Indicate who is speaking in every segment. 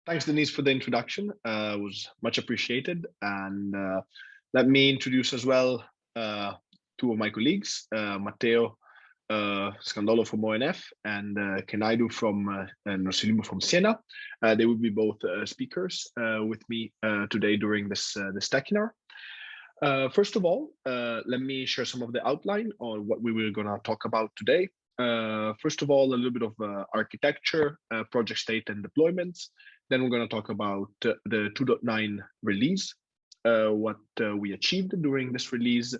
Speaker 1: Thanks, Denise, for the introduction. It was much appreciated. And let me introduce as well two of my colleagues, Matteo Scandolo from ONF and Khenaidoo Nursimulu from Ciena. They will be both speakers with me today during this Techinar. First of all, let me share some of the outline on what we were going to talk about today. First of all, a little bit of architecture, project state and deployments. Then we're going to talk about the 2.9 release, what we achieved during this release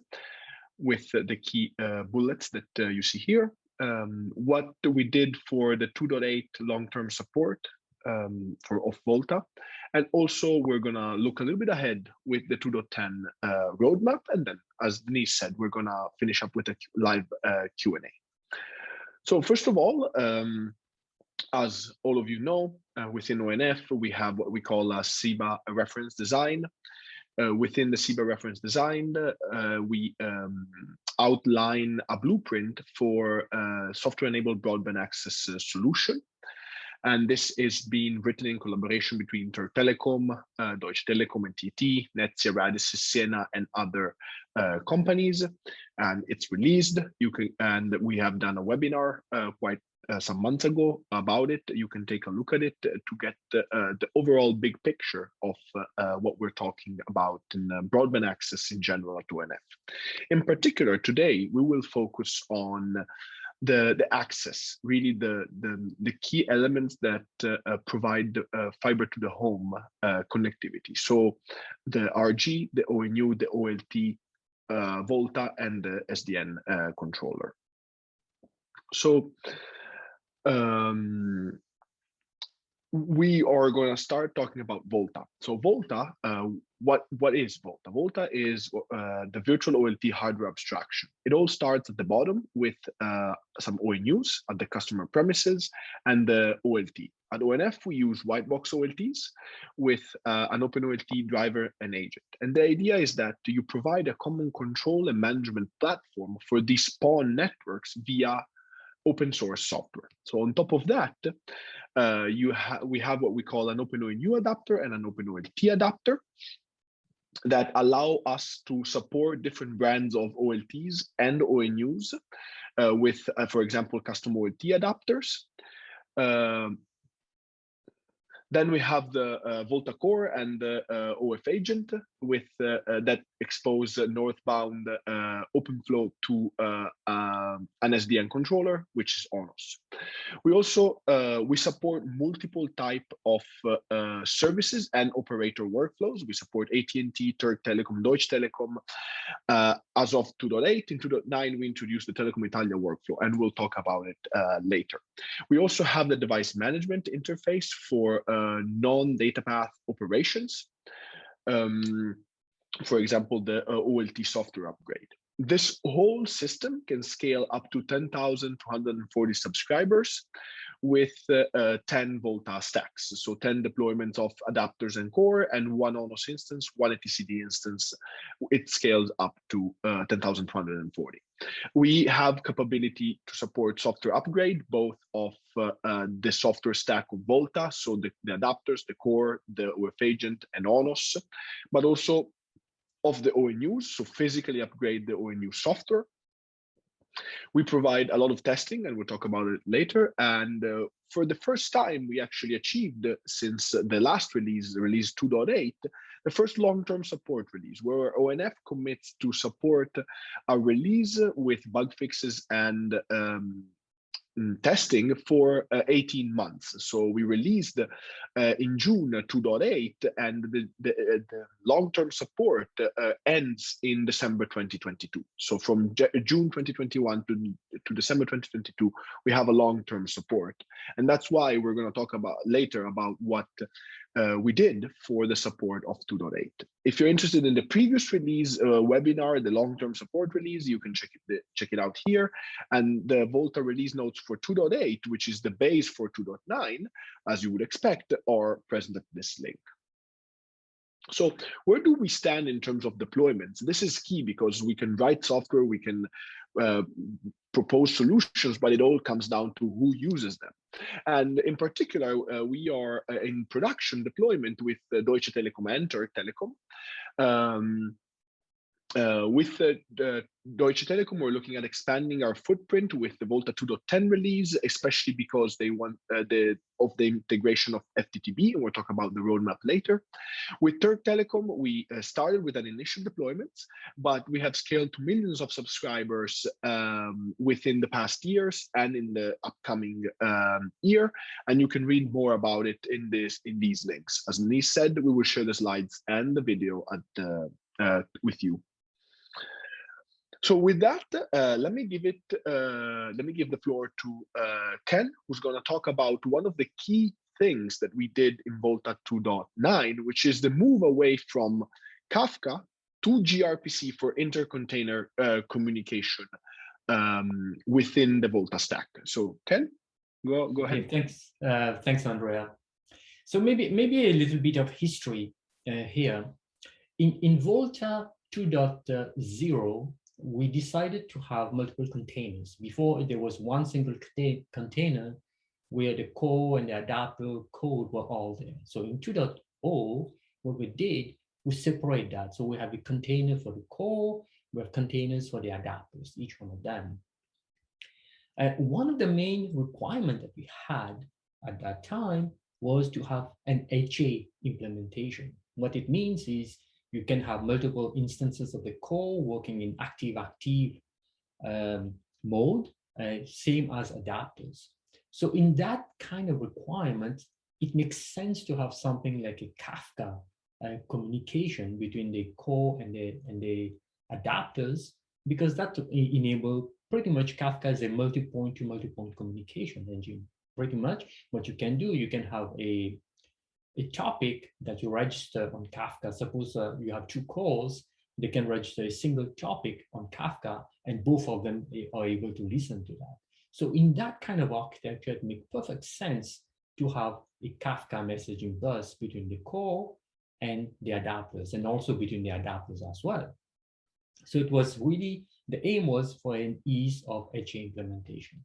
Speaker 1: with the key bullets that you see here, what we did for the 2.8 long-term support of VOLTHA. And also we're going to look a little bit ahead with the 2.10 roadmap. And then, as Denise said, we're going to finish up with a live Q&A. So first of all, as all of you know, within ONF, we have what we call a CIBA reference design. Within the CIBA reference design, we outline a blueprint for software-enabled broadband access solution. And this is being written in collaboration between Turk Telekom, Deutsche Telekom, and TT, Netsia, Radis, Ciena, and other companies. And it's released. And we have done a webinar quite some months ago about it. You can take a look at it to get the overall big picture of what we're talking about in broadband access in general at ONF. In particular, today we will focus on the access, really the key elements that provide fiber to the home connectivity. So the RG, the ONU, the OLT, VOLTHA, and the SDN controller. So we are going to start talking about VOLTHA. So VOLTHA, what is VOLTHA? VOLTHA is the virtual OLT hardware abstraction. It all starts at the bottom with some ONUs at the customer premises and the OLT. At ONF, we use white box OLTs with an open OLT driver and agent. And the idea is that you provide a common control and management platform for these PON networks via open source software. So on top of that, we have what we call an open ONU adapter and an open OLT adapter that allow us to support different brands of OLTs and ONUs with, for example, custom OLT adapters. Then we have the VOLTHA core and the OF agent with that expose northbound OpenFlow to an SDN controller, which is ONOS. We also we support multiple type of services and operator workflows. We support AT&T, Turk Telekom, Deutsche Telekom. As of 2.8, in 2.9, we introduced the Telecom Italia workflow, and we'll talk about it later. We also have the device management interface for non-data path operations. For example, the OLT software upgrade. This whole system can scale up to 10,240 subscribers with 10 VOLTHA stacks. So 10 deployments of adapters and core and one ONOS instance, one etcd instance. It scales up to 10,240. We have capability to support software upgrade, both of the software stack of VOLTHA, so the adapters, the core, the OF agent, and ONOS, but also of the ONUs, so physically upgrade the ONU software. We provide a lot of testing, and we'll talk about it later. And for the first time, we actually achieved, since the last release, release 2.8, the first long-term support release, where ONF commits to support a release with bug fixes and testing for 18 months. So we released in June 2.8, and the long-term support ends in December 2022. So from June 2021 to December 2022, we have a long-term support. And that's why we're going to talk about later about what we did for the support of 2.8. If you're interested in the previous release webinar, the long-term support release, you can check it out here. And the VOLTHA release notes for 2.8, which is the base for 2.9, as you would expect, are present at this link. So where do we stand in terms of deployments? This is key because we can write software, we can propose solutions, but it all comes down to who uses them. And in particular, we are in production deployment with Deutsche Telekom and Turk Telekom. With Deutsche Telekom, we're looking at expanding our footprint with the VOLTHA 2.10 release, especially because they want the integration of FTTB, and we'll talk about the roadmap later. With Turk Telekom, we started with an initial deployment, but we have scaled to millions of subscribers within the past years and in the upcoming year. And you can read more about it in these links. As Denise said, we will share the slides and the video with you. So with that, let me give the floor to Ken, who's going to talk about one of the key things that we did in VOLTHA 2.9, which is the move away from Kafka to gRPC for inter-container communication within the VOLTHA stack. So Ken, go ahead.
Speaker 2: Okay, thanks, Andrea. So maybe a little bit of history here. In VOLTHA 2.0, we decided to have multiple containers. Before, there was one single container where the core and the adapter code were all there. So in 2.0, what we did, we separate that. So we have a container for the core, we have containers for the adapters, each one of them. One of the main requirements that we had at that time was to have an HA implementation. What it means is you can have multiple instances of the core working in active-active mode, same as adapters. So in that kind of requirement, it makes sense to have something like a Kafka communication between the core and the adapters, because that enable pretty much Kafka as a multi-point to multi-point communication engine. Pretty much what you can do, you can have a topic that you register on Kafka. Suppose you have two cores, they can register a single topic on Kafka, and both of them are able to listen to that. So in that kind of architecture, it makes perfect sense to have a Kafka messaging bus between the core and the adapters, and also between the adapters as well. So it was really, the aim was for an ease of HA implementation.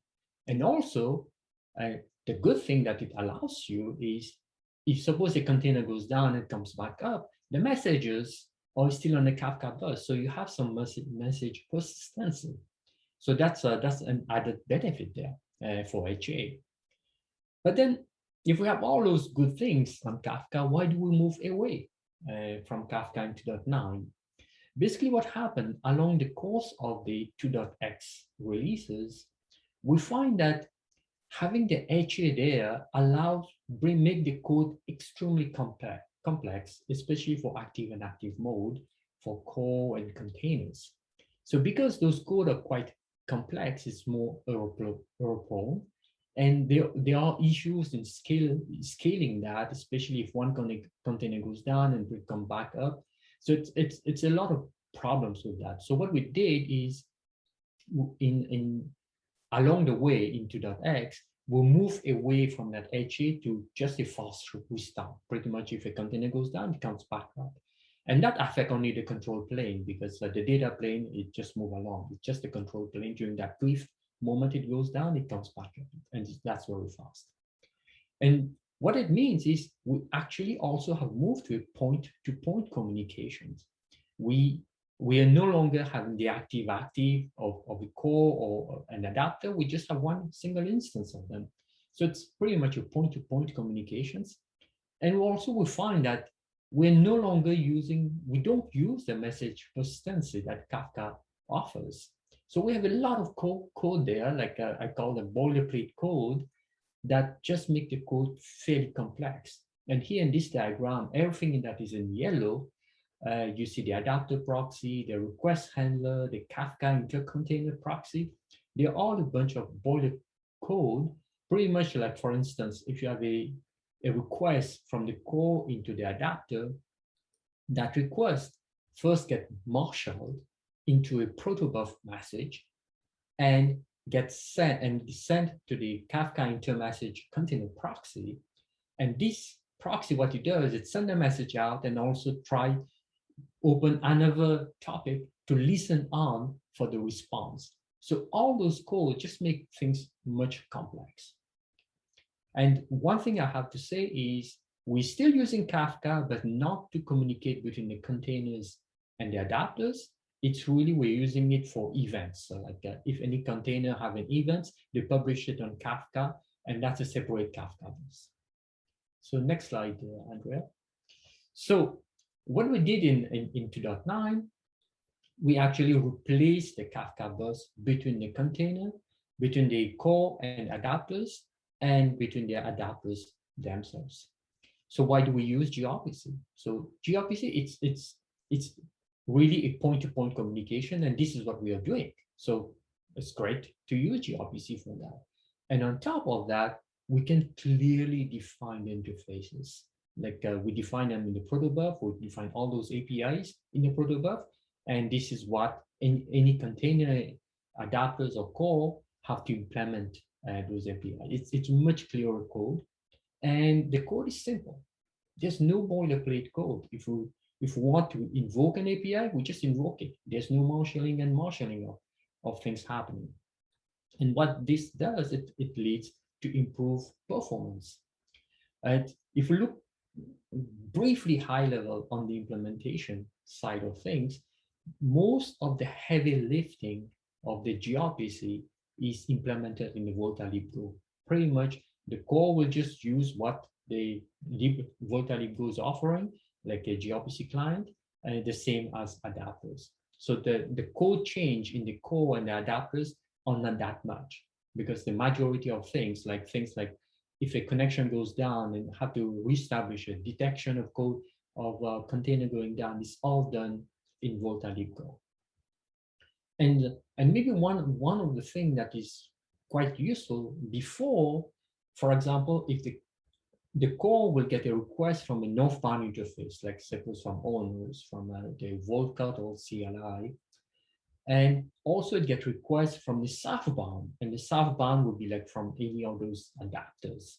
Speaker 2: And also, the good thing that it allows you is, if suppose a container goes down and comes back up, the messages are still on the Kafka bus. So you have some message persistency. So that's an added benefit there for HA. But then if we have all those good things on Kafka, why do we move away from Kafka into 2.9? Basically what happened along the course of the 2.x releases, we find that having the HA there allows make the code extremely complex, especially for active and active mode, for core and containers. So because those code are quite complex, it's more error prone, and there are issues in scaling that, especially if one container goes down and will come back up. So it's a lot of problems with that. So what we did is, along the way into .x, we'll move away from that HA to just a fast restart. Pretty much if a container goes down, it comes back up. And that affects only the control plane, because the data plane, it just moves along. It's just the control plane. During that brief moment it goes down, it comes back up. And that's very fast. And what it means is we actually also have moved to a point-to-point communications. We are no longer having the active-active of a core or an adapter. We just have one single instance of them. So it's pretty much a point-to-point communications. And also we find that we're no longer we don't use the message persistency that Kafka offers. So we have a lot of code there, like I call them boilerplate code, that just make the code fairly complex. And here in this diagram, everything in that is in yellow. You see the adapter proxy, the request handler, the Kafka intercontainer proxy. They're all a bunch of boiler code, pretty much like, for instance, if you have a request from the core into the adapter, that request first get marshaled into a protobuf message and gets sent to the Kafka intermessage container proxy. And this proxy, what it does, it sends a message out and also try open another topic to listen on for the response. So all those codes just make things much complex. And one thing I have to say is we're still using Kafka, but not to communicate between the containers and the adapters. It's really, we're using it for events. So like if any container have an event, they publish it on Kafka, and that's a separate Kafka bus. So next slide, Andrea. So what we did in 2.9, we actually replaced the Kafka bus between the container, between the core and adapters, and between the adapters themselves. So why do we use gRPC? So gRPC, it's really a point-to-point communication, and this is what we are doing. So it's great to use gRPC for that. And on top of that, we can clearly define the interfaces. Like we define them in the protobuf, we define all those APIs in the protobuf, and this is what any container adapters or core have to implement those APIs. It's much clearer code, and the code is simple. There's no boilerplate code. If we want to invoke an API, we just invoke it. There's no marshalling and marshalling of things happening. And what this does, it leads to improve performance. And if we look briefly high level on the implementation side of things, most of the heavy lifting of the gRPC is implemented in the VOLTHA libgo. Pretty much the core will just use what the VOLTHA libgo is offering, like a gRPC client, and the same as adapters. So the code change in the core and the adapters are not that much, because the majority of things like if a connection goes down and have to reestablish a detection of code of a container going down, is all done in VOLTHA libgo. And maybe one of the things that is quite useful before, for example, if the core will get a request from a northbound interface, like suppose from owners, from the VOLTHA or CLI, and also it gets requests from the southbound, and the southbound would be like from any of those adapters.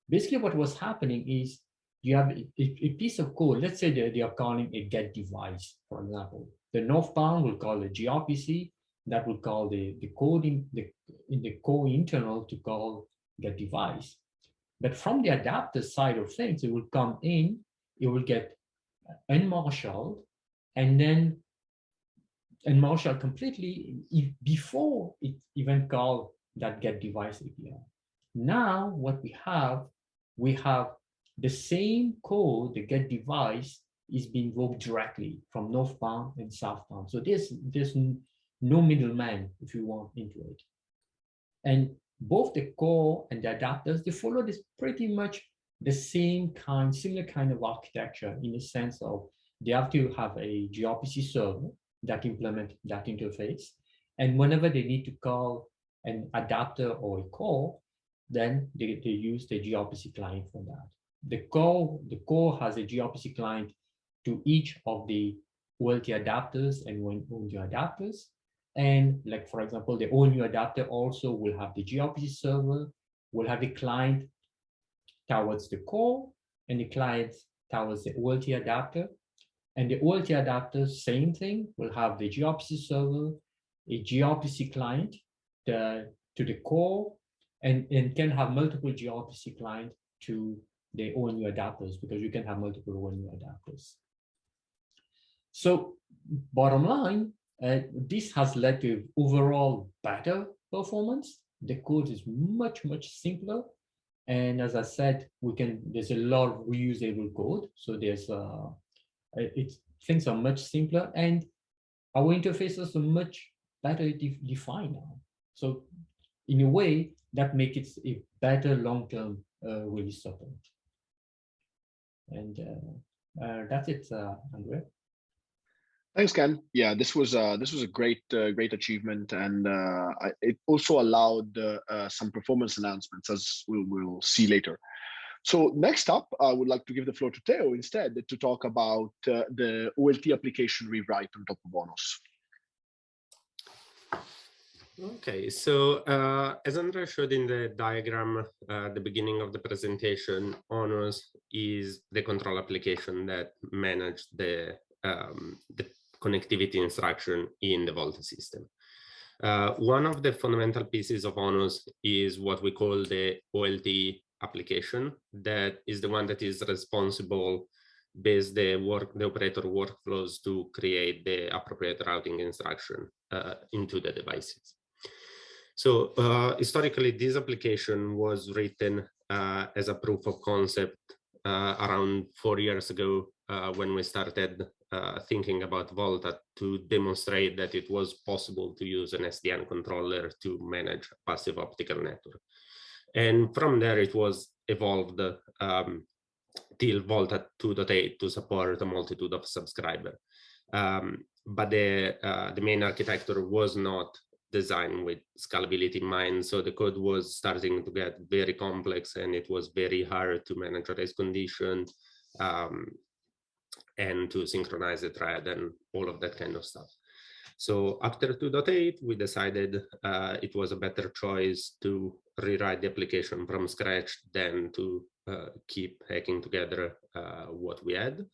Speaker 2: Basically, what was happening is you have a piece of code. Let's say they are calling a get device, for example. The northbound will call a gRPC, that will call the code in the core internal to call get device. But from the adapter side of things, it will come in, it will get unmarshaled, and then unmarshal completely before it even called that get device API. Now what we have the same code, the get device is being invoked directly from northbound and southbound. So there's no middleman, if you want, into it. And both the core and the adapters, they follow this pretty much the same kind, similar kind of architecture, in the sense of they have to have a gRPC server that implement that interface. And whenever they need to call an adapter or a core, then they use the gRPC client for that. The core has a gRPC client to each of the OLT adapters and ONU adapters. And like, for example, the ONU adapter also will have the gRPC server, will have a client towards the core and the client towards the OLT adapter. And the OLT adapter, same thing, will have the gRPC server, a gRPC client to the core, and can have multiple gRPC client to the ONU adapters, because you can have multiple ONU adapters. So bottom line, this has led to overall better performance. The code is much simpler. And as I said, there's a lot of reusable code. So there's things are much simpler, and our interfaces are much better defined now. So in a way, that makes it a better long-term release support. And that's it, Andrea.
Speaker 1: Thanks, Ken. Yeah, this was a great achievement, and it also allowed some performance enhancements, as we'll see later. So next up, I would like to give the floor to Theo instead to talk about the OLT application rewrite on top of ONOS.
Speaker 3: Okay, so as Andrea showed in the diagram at the beginning of the presentation, ONOS is the control application that manages the connectivity instruction in the VOLTHA system. One of the fundamental pieces of ONOS is what we call the OLT application. That is the one that is responsible based the operator workflows to create the appropriate routing instruction into the devices. So historically, this application was written as a proof of concept around 4 years ago when we started thinking about VOLTHA to demonstrate that it was possible to use an SDN controller to manage a passive optical network. And from there, it was evolved till VOLTHA 2.8 to support a multitude of subscribers. But the main architecture was not designed with scalability in mind. So the code was starting to get very complex and it was very hard to manage race conditions and to synchronize the thread and all of that kind of stuff. So after 2.8, we decided it was a better choice to rewrite the application from scratch than to keep hacking together what we had.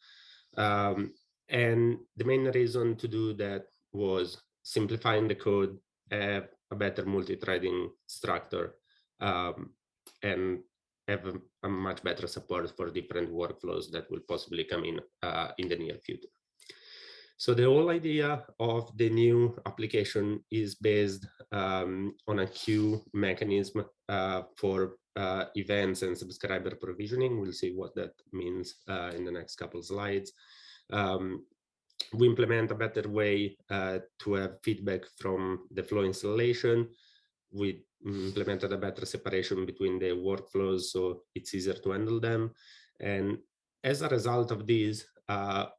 Speaker 3: And the main reason to do that was simplifying the code, have a better multi-threading structure, and have a much better support for different workflows that will possibly come in the near future. So the whole idea of the new application is based on a queue mechanism for events and subscriber provisioning. We'll see what that means in the next couple of slides. We implement a better way to have feedback from the flow installation. We implemented a better separation between the workflows, so it's easier to handle them. And as a result of this,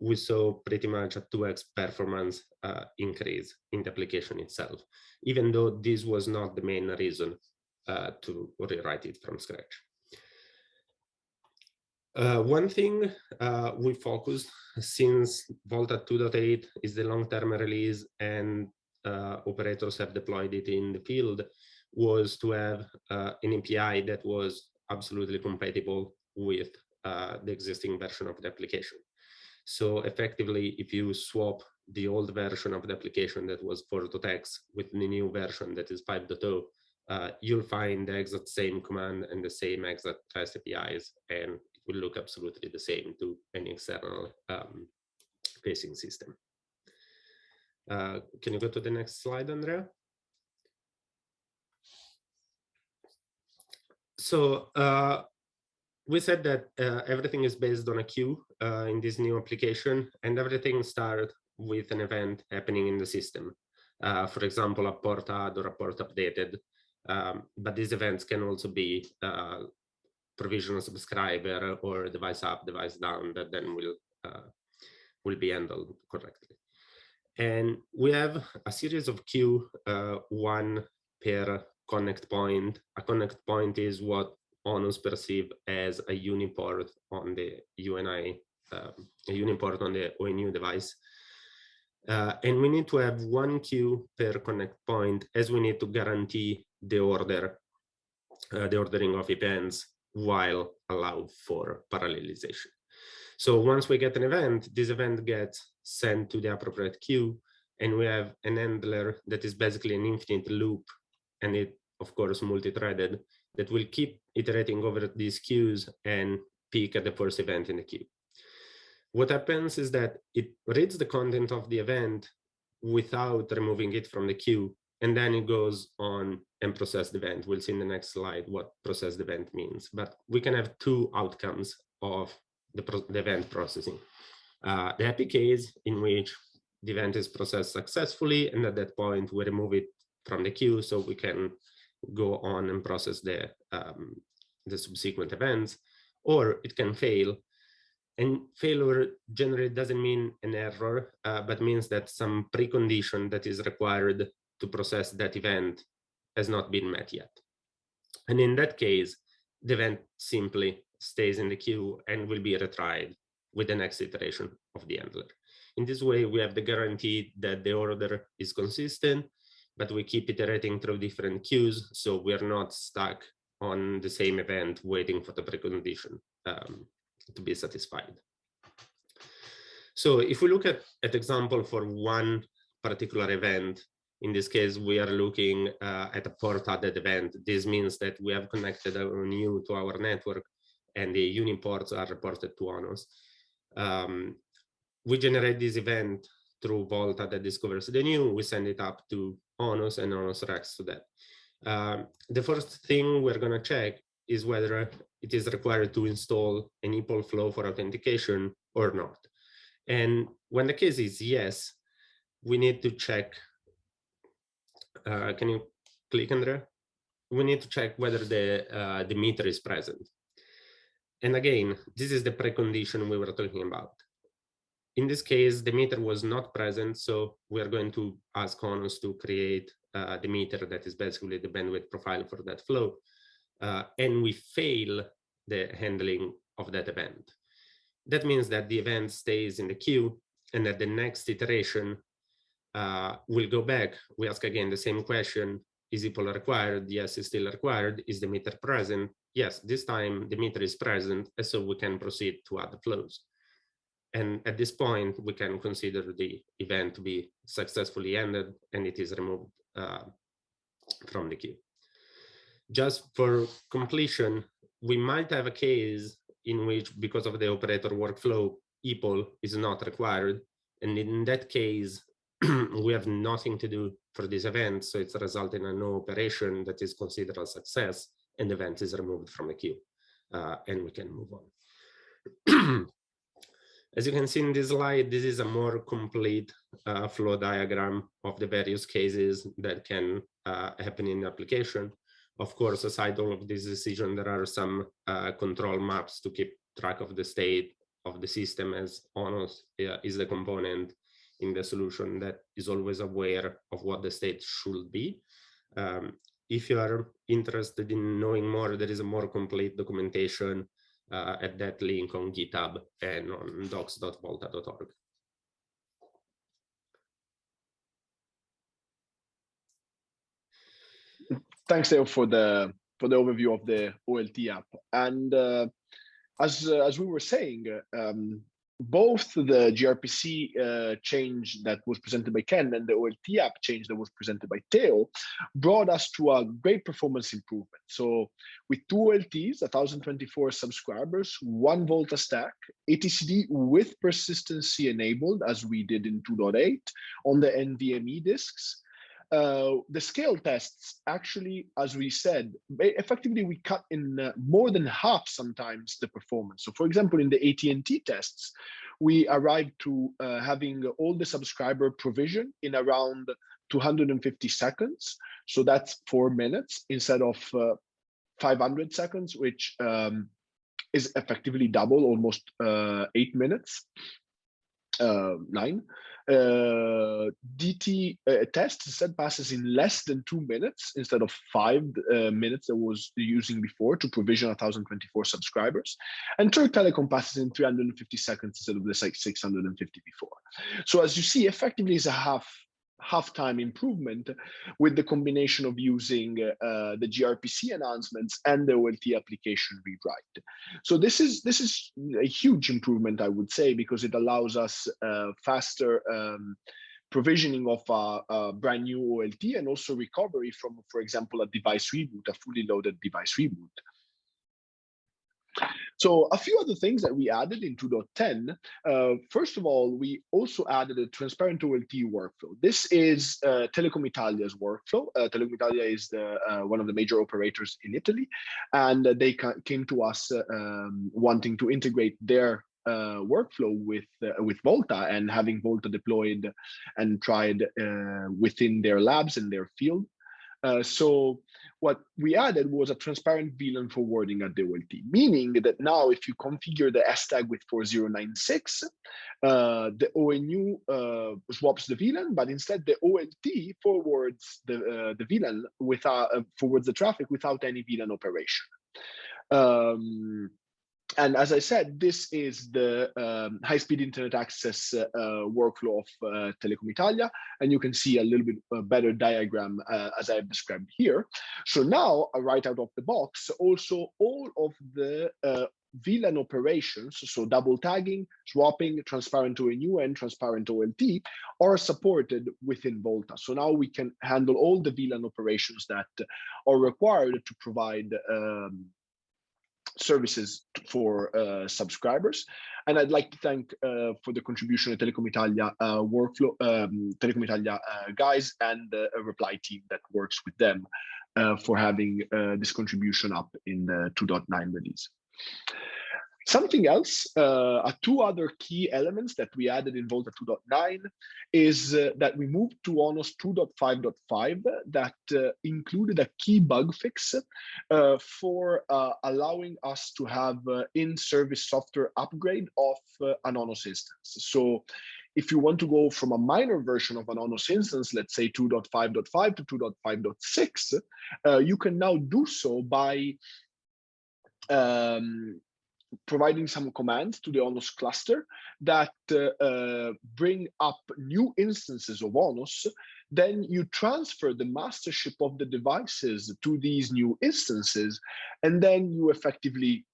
Speaker 3: we saw pretty much a 2x performance increase in the application itself, even though this was not the main reason to rewrite it from scratch. One thing we focused, since VOLTHA 2.8 is the long-term release and operators have deployed it in the field, was to have an API that was absolutely compatible with the existing version of the application. So effectively, if you swap the old version of the application that was 4.x with the new version that is 5.0, you'll find the exact same command and the same exact REST APIs, and it will look absolutely the same to any external facing system. Can you go to the next slide, Andrea? So we said that everything is based on a queue in this new application, and everything starts with an event happening in the system. For example, a port add or a port updated. But these events can also be provision a subscriber or device up, device down, that then will be handled correctly. And we have a series of queue, one per connect point. A connect point is what ONOS perceive as a uniport on the UNI, a uniport on the ONU device. And we need to have one queue per connect point, as we need to guarantee the order, the ordering of events while allow for parallelization. So once we get an event, this event gets sent to the appropriate queue, and we have an handler that is basically an infinite loop, and it, of course, multi-threaded, that will keep iterating over these queues and peak at the first event in the queue. What happens is that it reads the content of the event without removing it from the queue, and then it goes on and process the event. We'll see in the next slide what process the event means, but we can have two outcomes of the event processing. The happy case in which the event is processed successfully, and at that point we remove it from the queue so we can go on and process the subsequent events, or it can fail. And failure generally doesn't mean an error, but means that some precondition that is required to process that event has not been met yet. And in that case, the event simply stays in the queue and will be retried with the next iteration of the handler. In this way, we have the guarantee that the order is consistent. but we keep iterating through different queues, so we're not stuck on the same event waiting for the precondition to be satisfied. So if we look at example for one particular event, in this case, we are looking at a port added event. This means that we have connected a new to our network and the uniports are reported to ONOS. We generate this event through VOLTHA that discovers the new, we send it up to ONOS and ONOS reacts to that. The first thing we're gonna check is whether it is required to install an EPOL flow for authentication or not. And when the case is yes, we need to check, can you click, Andrea? We need to check whether the meter is present. And again, this is the precondition we were talking about. In this case, the meter was not present, so we are going to ask ONOS to create the meter that is basically the bandwidth profile for that flow. And we fail the handling of that event. That means that the event stays in the queue and at the next iteration, we'll go back. We ask again the same question. Is EPOL required? Yes, it's still required. Is the meter present? Yes, this time the meter is present, and so we can proceed to add the flows. And at this point, we can consider the event to be successfully ended and it is removed from the queue. Just for completion, we might have a case in which, because of the operator workflow, EPOL is not required. And in that case, we have nothing to do for this event. So it's resulting in a no operation that is considered a success and the event is removed from the queue and we can move on. As you can see in this slide, this is a more complete flow diagram of the various cases that can happen in the application. Of course, aside all of this decision, there are some control maps to keep track of the state of the system, as ONOS is the component in the solution that is always aware of what the state should be. If you are interested in knowing more, there is a more complete documentation at that link on GitHub and on docs.voltha.org.
Speaker 1: Thanks, Theo, for the overview of the OLT app. And as we were saying, both the gRPC change that was presented by Ken and the OLT app change that was presented by Theo brought us to a great performance improvement. So with 2 OLTs, 1024 subscribers, 1 VOLTHA stack, etcd with persistency enabled, as we did in 2.8 on the NVMe disks. The scale tests actually, as we said, effectively we cut in more than half sometimes the performance. So for example, in the AT&T tests, we arrived to having all the subscriber provision in around 250 seconds. So that's 4 minutes instead of 500 seconds, which is effectively double, almost 8 minutes, 9. DT test instead passes in less than 2 minutes instead of 5 minutes that was using before to provision 1024 subscribers, and Turk Telecom passes in 350 seconds instead of the 650 before. So as you see, effectively is a half time improvement with the combination of using the gRPC enhancements and the OLT application rewrite. So this is a huge improvement, I would say, because it allows us faster provisioning of a brand new OLT and also recovery from, for example, a device reboot, a fully loaded device reboot. So a few other things that we added in 2.10. First of all, we also added a transparent OLT workflow. This is Telecom Italia's workflow. Telecom Italia is one of the major operators in Italy, and they came to us wanting to integrate their workflow with VOLTHA and having VOLTHA deployed and tried within their labs and their field. So what we added was a transparent VLAN forwarding at the OLT, meaning that now if you configure the S tag with 4096, the ONU swaps the VLAN, but instead the OLT forwards the VLAN forwards the traffic without any VLAN operation. And as I said, this is the high-speed internet access workflow of Telecom Italia, and you can see a little bit better diagram as I have described here. So now, right out of the box, also all of the VLAN operations, so double tagging, swapping, transparent ONU, and transparent OLT, are supported within VOLTHA. So now we can handle all the VLAN operations that are required to provide services for subscribers. And I'd like to thank for the contribution of Telecom Italia workflow, Telecom Italia guys and the reply team that works with them for having this contribution up in the 2.9 release. Something else, two other key elements that we added in VOLTHA 2.9 is that we moved to ONOS 2.5.5 that included a key bug fix for allowing us to have in-service software upgrade of an ONOS instance. So if you want to go from a minor version of an ONOS instance, let's say 2.5.5 to 2.5.6, you can now do so by providing some commands to the ONOS cluster that bring up new instances of ONOS. Then you transfer the mastership of the devices to these new instances, and then you effectively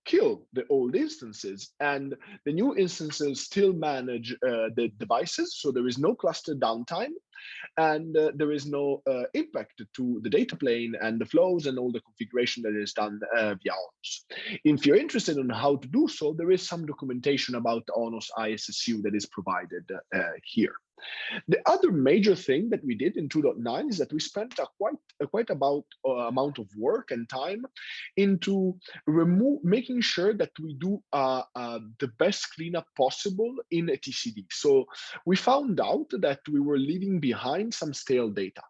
Speaker 1: kill the old instances, and the new instances still manage the devices, so there is no cluster downtime, and there is no impact to the data plane and the flows and all the configuration that is done via ONOS. If you're interested in how to do so, there is some documentation about ONOS ISSU that is provided here. The other major thing that we did in 2.9 is that we spent quite amount of work and time into making sure that we do the best cleanup possible in a TCD. So we found out that we were leaving behind some stale data.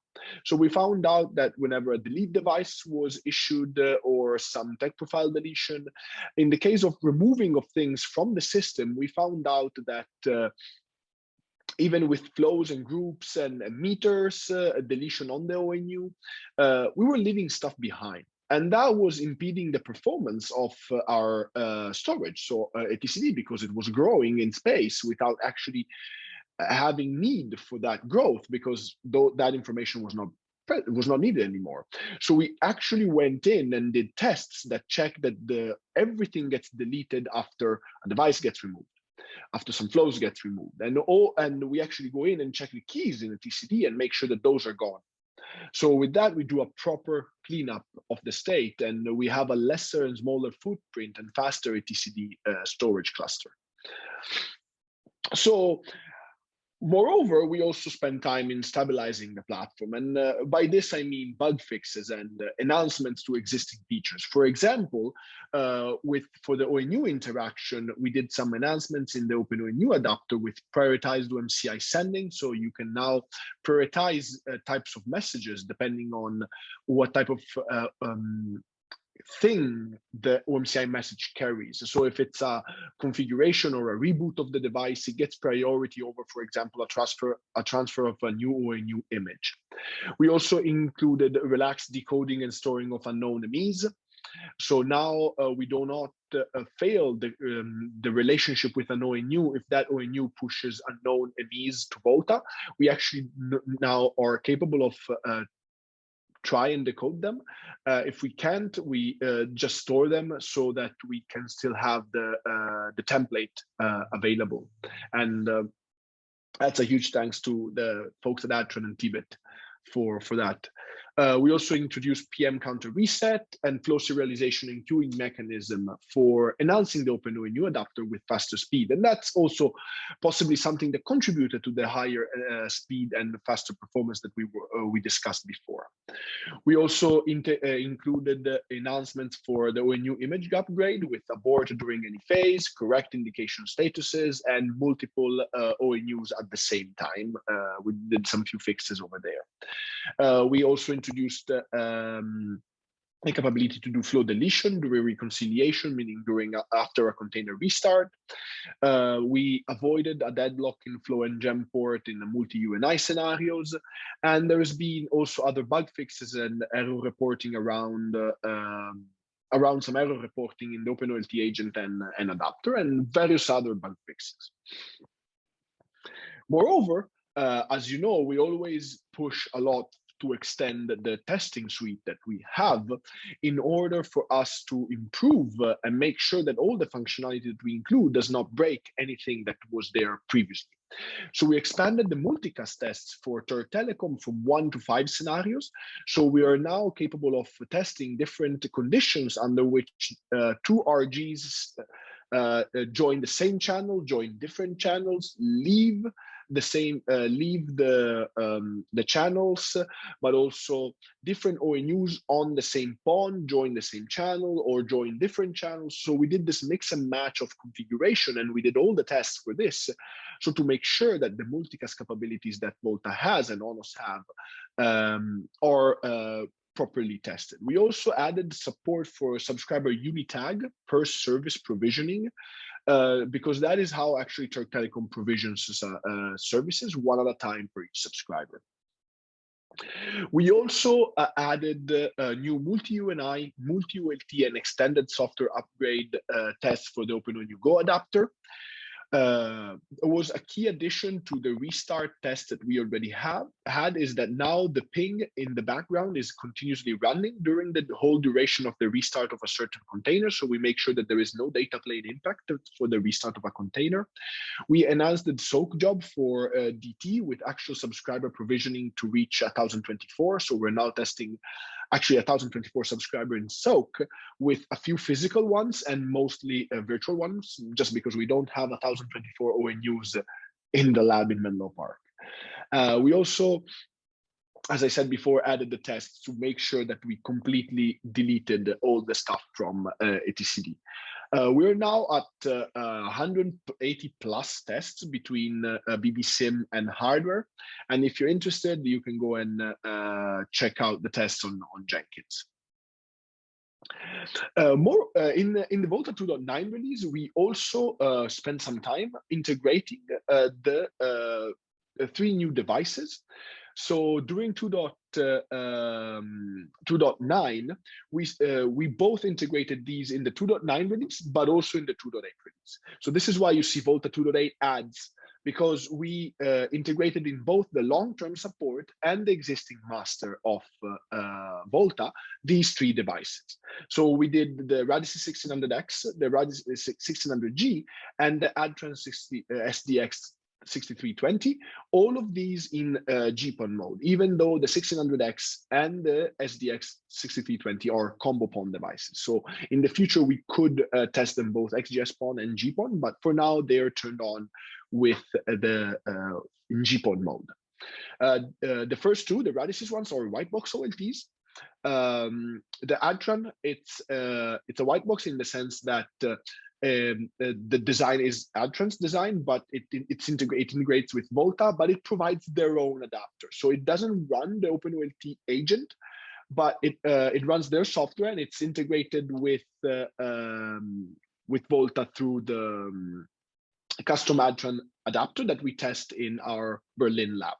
Speaker 1: So we found out that whenever a delete device was issued or some tech profile deletion, in the case of removing of things from the system, we found out that even with flows and groups and meters, deletion on the ONU, we were leaving stuff behind. And that was impeding the performance of our storage, so etcd, because it was growing in space without actually having need for that growth, because that information was not needed anymore. So we actually went in and did tests that check that everything gets deleted after a device gets removed, after some flows gets removed, and we actually go in and check the keys in the TCD and make sure that those are gone. So with that, we do a proper cleanup of the state, and we have a lesser and smaller footprint and faster etcd storage cluster. So moreover, we also spend time in stabilizing the platform. And by this, I mean bug fixes and enhancements to existing features. For example, for the ONU interaction, we did some enhancements in the OpenONU adapter with prioritized OMCI sending. So you can now prioritize types of messages depending on what type of thing the OMCI message carries. So if it's a configuration or a reboot of the device, it gets priority over, for example, a transfer of a new ONU image. We also included relaxed decoding and storing of unknown MEs. So now we do not fail the relationship with an ONU if that ONU pushes unknown MEs to VOLTHA. We actually now are capable of try and decode them. If we can't, we just store them so that we can still have the template available. And that's a huge thanks to the folks at Atron and Tibet for that. We also introduced PM counter reset and flow serialization and queuing mechanism for enhancing the OpenONU adapter with faster speed. And that's also possibly something that contributed to the higher speed and faster performance that we discussed before. We also included enhancements for the ONU image upgrade with abort during any phase, correct indication statuses, and multiple ONUs at the same time. We did some few fixes over there. We also introduced the capability to do flow deletion during reconciliation, meaning after a container restart. We avoided a deadlock in flow and gem port in the multi-UNI scenarios. And there's been also other bug fixes and error reporting around around some error reporting in the OpenOLT agent and adapter, and various other bug fixes. Moreover, as you know, we always push a lot to extend the testing suite that we have in order for us to improve and make sure that all the functionality that we include does not break anything that was there previously. So we expanded the multicast tests for Turk Telecom from 1 to 5 scenarios. So we are now capable of testing different conditions under which two RGs join the same channel, join different channels, leave the channels, but also different ONUs on the same PON join the same channel or join different channels. So we did this mix and match of configuration, and we did all the tests for this. So to make sure that the multicast capabilities that VOLTHA has and ONOS have are properly tested. We also added support for subscriber unitag per service provisioning, because that is how actually Turk Telecom provisions services, one at a time for each subscriber. We also added new multi-UNI, multi-ULT, and extended software upgrade tests for the OpenONU Go adapter. It was a key addition to the restart test that we already had is that now the ping in the background is continuously running during the whole duration of the restart of a certain container. So we make sure that there is no data plane impact for the restart of a container. We enhanced the soak job for DT with actual subscriber provisioning to reach 1024. So we're now testing actually 1024 subscriber in soak with a few physical ones and mostly virtual ones, just because we don't have 1024 ONUs in the lab in Menlo Park. We also, as I said before, added the tests to make sure that we completely deleted all the stuff from etcd. We're now at 180 plus tests between BBSIM and hardware. And if you're interested, you can go and check out the tests on Jenkins. In the VOLTHA 2.9 release, we also spent some time integrating the 3 new devices. So during 2.9, we both integrated these in the 2.9 release, but also in the 2.8 release. So this is why you see VOLTHA 2.8 adds, because we integrated in both the long-term support and the existing master of VOLTHA these 3 devices. So we did the Radisys 1600X, the Radisys 1600G, and the Adtran SDX 6320, all of these in GPON mode, even though the 1600X and the SDX 6320 are combo PON devices. So in the future, we could test them both XGS PON and GPON, but for now, they're turned on with the in GPON mode. The first 2, the Radisys ones, are white box OLTs. The Adtran, it's a white box in the sense that the design is Adtran's design, but it integrates with VOLTHA, but it provides their own adapter. So it doesn't run the OpenOLT agent, but it runs their software, and it's integrated with VOLTHA through the custom Adtran adapter that we test in our Berlin lab.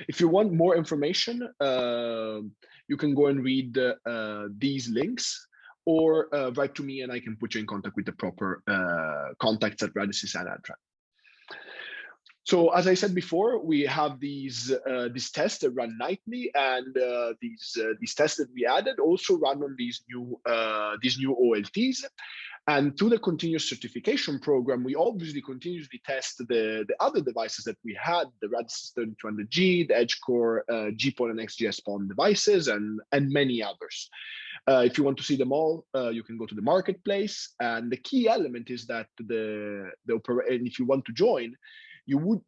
Speaker 1: If you want more information, you can go and read these links, or write to me and I can put you in contact with the proper contacts at Radisys and Adtran. So as I said before, we have these tests that run nightly, and these tests that we added also run on these new OLTs. And through the continuous certification program, we obviously continuously test the other devices that we had, the Radisys 3200G, the EdgeCore GPON and XGS PON devices, and many others. If you want to see them all, you can go to the marketplace. And the key element is that and if you want to join, you would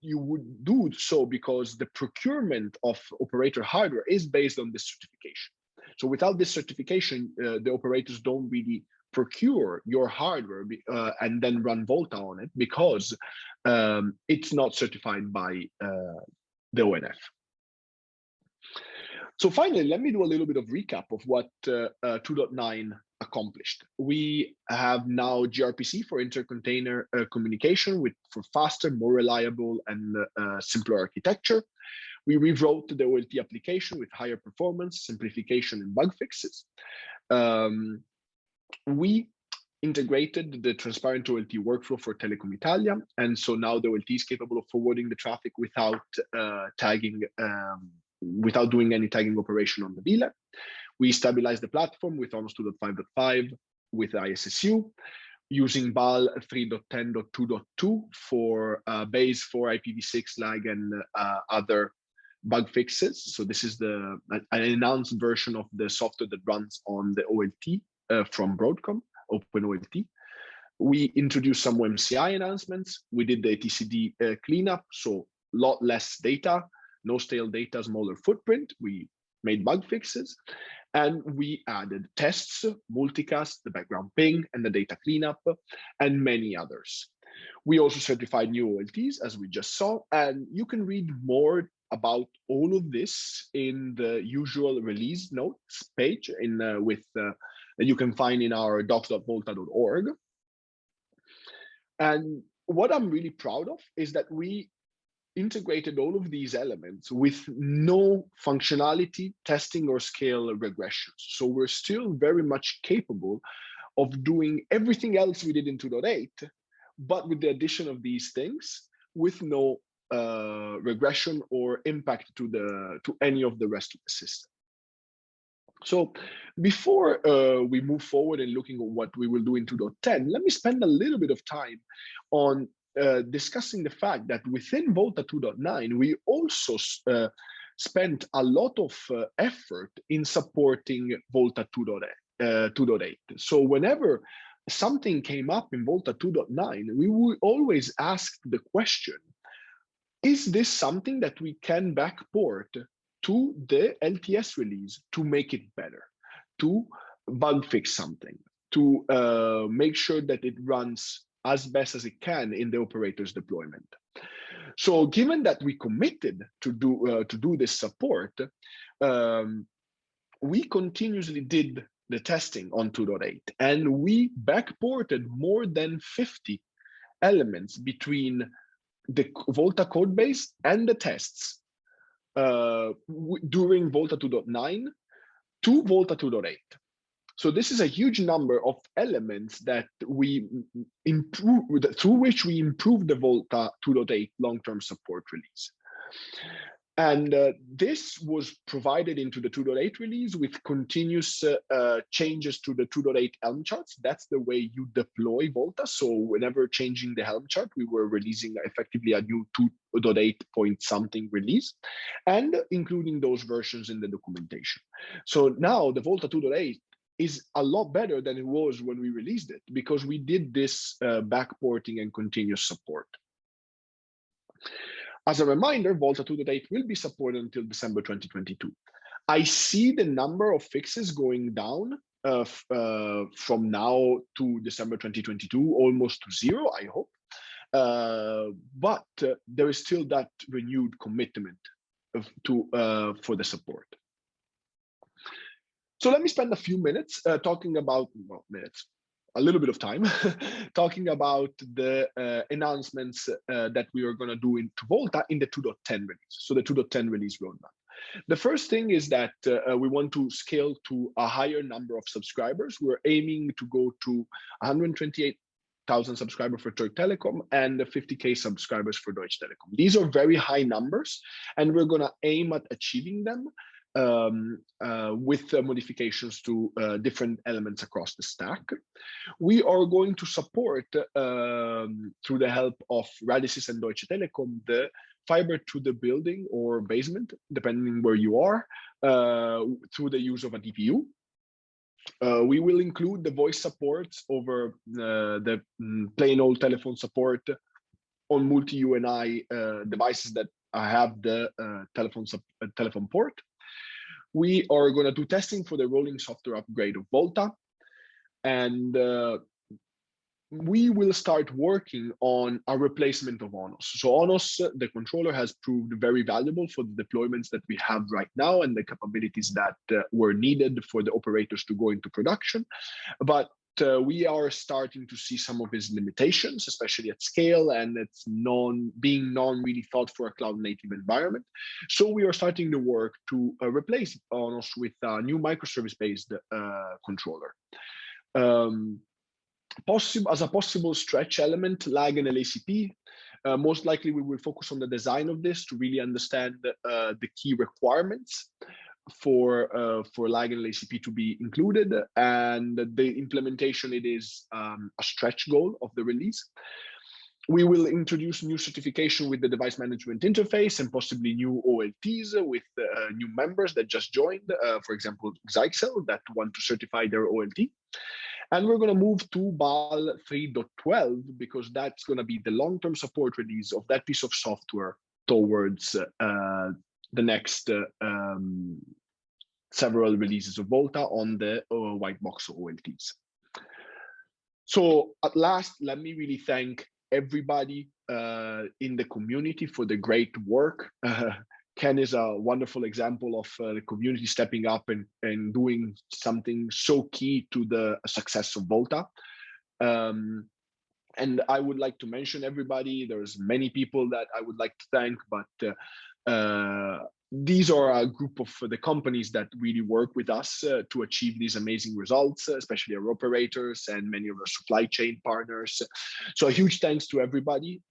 Speaker 1: do so because the procurement of operator hardware is based on this certification. So without this certification, the operators don't really procure your hardware and then run VOLTHA on it, because it's not certified by the ONF. So finally, let me do a little bit of recap of what 2.9 accomplished. We have now gRPC for intercontainer communication for faster, more reliable, and simpler architecture. We rewrote the OLT application with higher performance, simplification, and bug fixes. we integrated the transparent OLT workflow for Telecom Italia, and so now the OLT is capable of forwarding the traffic without tagging, without doing any tagging operation on the VLAN. We stabilized the platform with ONOS 2.5.5 with ISSU, using BAL 3.10.2.2 for base for IPv6 lag and other bug fixes. So this is an announced version of the software that runs on the OLT from Broadcom, OpenOLT. We introduced some MCI enhancements. We did the TCD cleanup, so a lot less data, no stale data, smaller footprint. We made bug fixes, and we added tests, multicast, the background ping, and the data cleanup, and many others. We also certified new OLTs, as we just saw, and you can read more about all of this in the usual release notes page that you can find in our docs.voltha.org. And what I'm really proud of is that we integrated all of these elements with no functionality, testing, or scale regressions. So we're still very much capable of doing everything else we did in 2.8, but with the addition of these things, with no regression or impact to any of the rest of the system. So before we move forward and looking at what we will do in 2.10, let me spend a little bit of time on discussing the fact that within VOLTHA 2.9, we also spent a lot of effort in supporting VOLTHA 2.8. So whenever something came up in VOLTHA 2.9, we would always ask the question, is this something that we can backport to the LTS release to make it better, to bug fix something, to make sure that it runs as best as it can in the operator's deployment? So given that we committed to do this support, we continuously did the testing on 2.8, and we backported more than 50 elements between the VOLTHA code base and the tests during VOLTHA 2.9 to VOLTHA 2.8. So this is a huge number of elements that we improved, through which we improved the VOLTHA 2.8 long-term support release. And this was provided into the 2.8 release with continuous changes to the 2.8 Helm charts. That's the way you deploy VOLTHA. So whenever changing the Helm chart, we were releasing effectively a new 2.8 point something release, and including those versions in the documentation. So now the VOLTHA 2.8 is a lot better than it was when we released it, because we did this backporting and continuous support. As a reminder, VOLTHA 2.8 will be supported until December 2022. I see the number of fixes going down from now to December 2022, almost to zero, I hope. But there is still that renewed commitment for the support. So let me spend a few minutes talking about, a little bit of time, talking about the announcements that we are going to do into VOLTHA in the 2.10 release, so the 2.10 release roadmap. The first thing is that we want to scale to a higher number of subscribers. We're aiming to go to 128,000 subscribers for Turk Telekom and 50K subscribers for Deutsche Telekom. These are very high numbers, and we're going to aim at achieving them with modifications to different elements across the stack. We are going to support, through the help of Radisys and Deutsche Telekom, the fiber to the building or basement, depending where you are, through the use of a DPU. We will include the voice support over the plain old telephone support on multi-UNI devices that have the telephone port. We are going to do testing for the rolling software upgrade of VOLTHA, and we will start working on a replacement of ONOS. So ONOS, the controller, has proved very valuable for the deployments that we have right now and the capabilities that were needed for the operators to go into production. But we are starting to see some of its limitations, especially at scale, and it's being really thought for a cloud-native environment. So we are starting to work to replace ONOS with a new microservice-based controller. As a possible stretch element, lag and LACP. Most likely we will focus on the design of this to really understand the key requirements for lag and LACP to be included, and the implementation, it is a stretch goal of the release. We will introduce new certification with the device management interface and possibly new OLTs with new members that just joined, for example, Zyxel, that want to certify their OLT. And we're going to move to BAL 3.12 because that's going to be the long-term support release of that piece of software towards the next several releases of VOLTHA on the white box OLTs. So at last, let me really thank everybody in the community for the great work. Ken is a wonderful example of the community stepping up and doing something so key to the success of VOLTHA. And I would like to mention everybody. There's many people that I would like to thank, but these are a group of the companies that really work with us to achieve these amazing results, especially our operators and many of our supply chain partners. So a huge thanks to everybody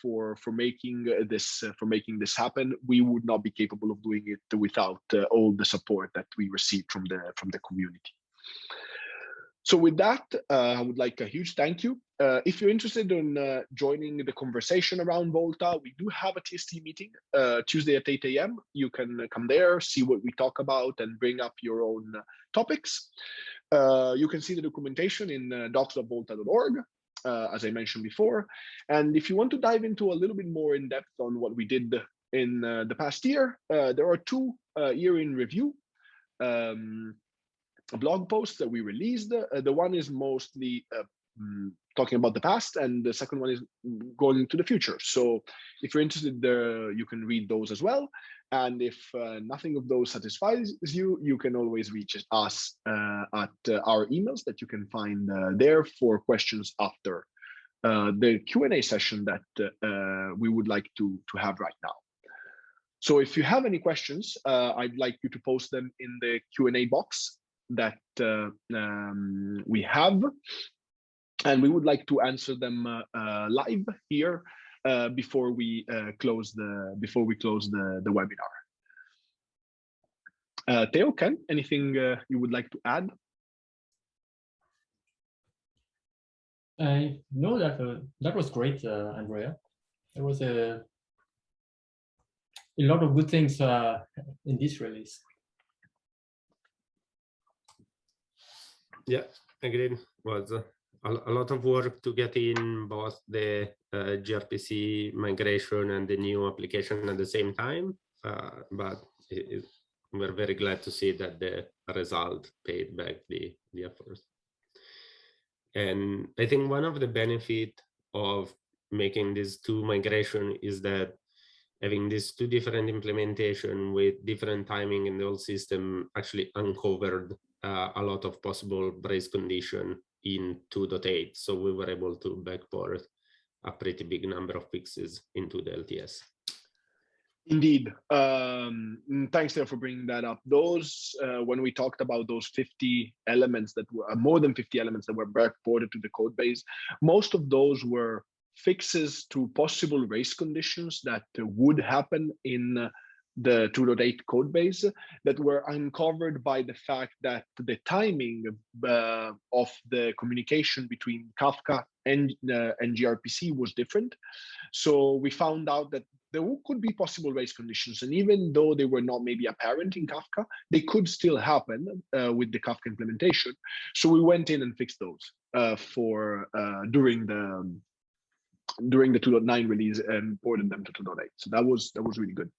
Speaker 1: for making this happen. We would not be capable of doing it without all the support that we received from the community. So with that, I would like a huge thank you. If you're interested in joining the conversation around VOLTHA, we do have a TST meeting Tuesday at 8 a.m. You can come there, see what we talk about, and bring up your own topics. You can see the documentation in docs.voltha.org, as I mentioned before. And if you want to dive into a little bit more in depth on what we did in the past year, there are two year in review blog posts that we released. The one is mostly talking about the past, and the second one is going into the future. So if you're interested, you can read those as well. And if nothing of those satisfies you, you can always reach us at our emails that you can find there for questions after the Q&A session that we would like to have right now. So if you have any questions, I'd like you to post them in the Q&A box that we have, and we would like to answer them live here before we close the webinar. Theo, Ken, anything you would like to add?
Speaker 2: No, that was great, Andrea. There was a lot of good things in this release.
Speaker 3: Yeah, agreed. Was a lot of work to get in both the gRPC migration and the new application at the same time, but we're very glad to see that the result paid back the effort. And I think one of the benefits of making these two migration is that having these two different implementation with different timing in the old system actually uncovered a lot of possible brace condition in 2.8. So we were able to backport a pretty big number of fixes into the LTS.
Speaker 1: Indeed. Thanks, Theo, for bringing that up. Those, when we talked about those 50 elements that were more than 50 elements that were backported to the code base, most of those were fixes to possible race conditions that would happen in the 2.8 code base that were uncovered by the fact that the timing of the communication between Kafka and gRPC was different. So we found out that there could be possible race conditions, and even though they were not maybe apparent in Kafka, they could still happen with the Kafka implementation. So we went in and fixed those during the 2.9 release and ported them to 2.8. So that was really good.